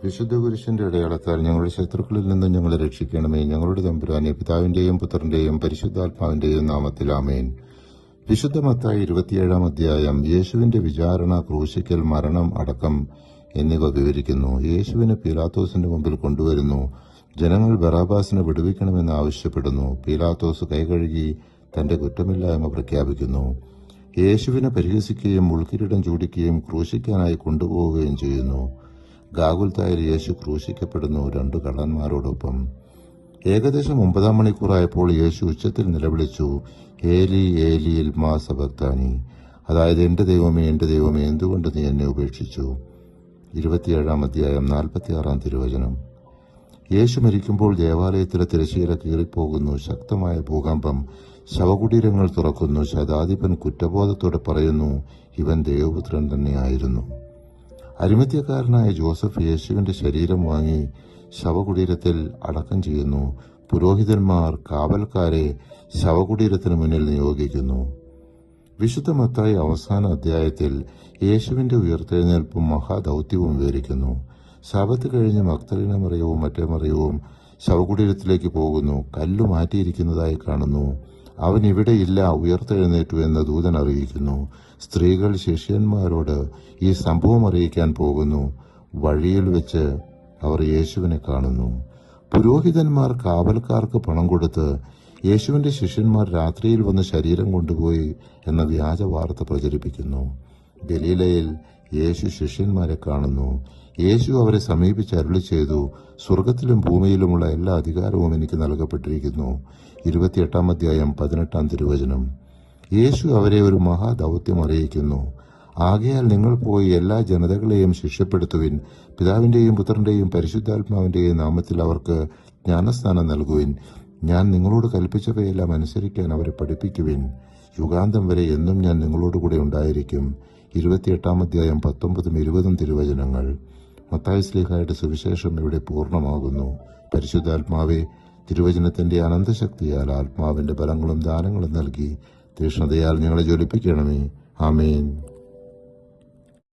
വിശുദ്ധ കുരിശിന്റെ അടയാളത്താൽ ഞങ്ങളുടെ ശത്രുക്കളിൽ നിന്നും ഞങ്ങളെ രക്ഷിക്കണമേ. ഞങ്ങളുടെ തമ്പുരാനെ, പിതാവിന്റെയും പുത്രന്റെയും പരിശുദ്ധാത്മാവിന്റെയും നാമത്തിൽ ആമേൻ. വിശുദ്ധ മത്തായി 27-ാം അധ്യായം യേശുവിന്റെ വിചാരണ, ക്രൂശിക്കൽ, മരണം, അടക്കം എന്നിവ വിവരിക്കുന്നു. യേശുവിനെ പീലാത്തോസിന്റെ മുമ്പിൽ കൊണ്ടുവരുന്നു. ജനങ്ങൾ ബറാബാസിനെ വിടുവിക്കണമെന്ന് ആവശ്യപ്പെടുന്നു. പീലാത്തോസ് കൈകഴുകി തന്റെ കുറ്റമില്ലായ്മ പ്രഖ്യാപിക്കുന്നു. യേശുവിനെ പരിഹസിക്കുകയും മുൾക്കിരീടം ചൂടിക്കുകയും ക്രൂശിക്കാനായി കൊണ്ടുപോവുകയും ചെയ്യുന്നു. ഗാഗുൽത്തായിൽ യേശു ക്രൂശിക്കപ്പെടുന്നു, 2 കള്ളന്മാരോടൊപ്പം. ഏകദേശം 9-ാം മണിക്കൂറായപ്പോൾ യേശു ഉച്ചത്തിൽ നിലവിളിച്ചു, ഏലി ഏലി ലാമാ സബക്താനി, അതായത് എന്റെ ദൈവമേ, എന്റെ ദൈവമേ, എന്തുകൊണ്ട് നീ എന്നെ ഉപേക്ഷിച്ചു. 27-ാം അധ്യായം 46-ാം തിരുവചനം. യേശു മരിക്കുമ്പോൾ ദേവാലയത്തിലെ തിരശ്ശീല കീറിപ്പോകുന്നു. ശക്തമായ ഭൂകമ്പം. ശവകുടീരങ്ങൾ തുറക്കുന്നു. ശതാധിപൻ കുറ്റബോധത്തോടെ പറയുന്നു, ഇവൻ ദൈവപുത്രൻ തന്നെയായിരുന്നു. അരിമത്യക്കാരനായ ജോസഫ് യേശുവിന്റെ ശരീരം വാങ്ങി ശവകുടീരത്തിൽ അടക്കം ചെയ്യുന്നു. പുരോഹിതന്മാർ കാവൽക്കാരെ ശവകുടീരത്തിന് മുന്നിൽ നിയോഗിക്കുന്നു. വിശുദ്ധ മത്തായി അവസാന അധ്യായത്തിൽ യേശുവിന്റെ ഉയർത്തെഴുന്നേൽപ്പും മഹാദൌത്യവും വിവരിക്കുന്നു. ശബത്ത് കഴിഞ്ഞ് മഗ്ദലേന മറിയവും മറ്റേ മറിയവും ശവകുടീരത്തിലേക്ക് പോകുന്നു. കല്ലു മാറ്റിയിരിക്കുന്നതായി കാണുന്നു. അവൻ ഇവിടെയില്ല, ഉയർത്തെഴുന്നേറ്റു എന്ന് ദൂതൻ അറിയിക്കുന്നു. സ്ത്രീകൾ ശിഷ്യന്മാരോട് ഈ സംഭവം അറിയിക്കാൻ പോകുന്നു. വഴിയിൽ വെച്ച് അവർ യേശുവിനെ കാണുന്നു. പുരോഹിതന്മാർ കാവൽക്കാർക്ക് പണം കൊടുത്ത് യേശുവിന്റെ ശിഷ്യന്മാർ രാത്രിയിൽ വന്ന് ശരീരം കൊണ്ടുപോയി എന്ന വ്യാജ വാർത്ത പ്രചരിപ്പിക്കുന്നു. ഗലീലയിൽ യേശു ശിഷ്യന്മാരെ കാണുന്നു. യേശു അവരെ സമീപിച്ച് അരുളി ചെയ്തു, സ്വർഗത്തിലും ഭൂമിയിലുമുള്ള എല്ലാ അധികാരവും എനിക്ക് നൽകപ്പെട്ടിരിക്കുന്നു. 28-ാം അധ്യായം 18-ാം തിരുവചനം. യേശു അവരെ ഒരു മഹാദൌത്യം അറിയിക്കുന്നു. ആകയാൽ നിങ്ങൾ പോയി എല്ലാ ജനതകളെയും ശിഷ്യപ്പെടുത്തുവിൻ. പിതാവിന്റെയും പുത്രന്റെയും പരിശുദ്ധാത്മാവിന്റെയും നാമത്തിൽ അവർക്ക് ജ്ഞാനസ്നാനം നൽകുവിൻ. ഞാൻ നിങ്ങളോട് കൽപ്പിച്ചവയെല്ലാം അനുസരിക്കാൻ അവരെ പഠിപ്പിക്കുവിൻ. യുഗാന്തം വരെ എന്നും ഞാൻ നിങ്ങളോടുകൂടെ ഉണ്ടായിരിക്കും. 28-ാം അധ്യായം 19-ഉം 20-ഉം തിരുവചനങ്ങൾ. മത്തായി ശ്ലീഹായുടെ സുവിശേഷം ഇവിടെ പൂർണ്ണമാകുന്നു. പരിശുദ്ധാത്മാവെ, തിരുവചനത്തിന്റെ അനന്തശക്തിയാൽ ആത്മാവിന്റെ ബലങ്ങളും ദാനങ്ങളും നൽകി തീക്ഷ്ണതയാൽ ഞങ്ങളെ ജ്വലിപ്പിക്കണമേ. ആമേൻ.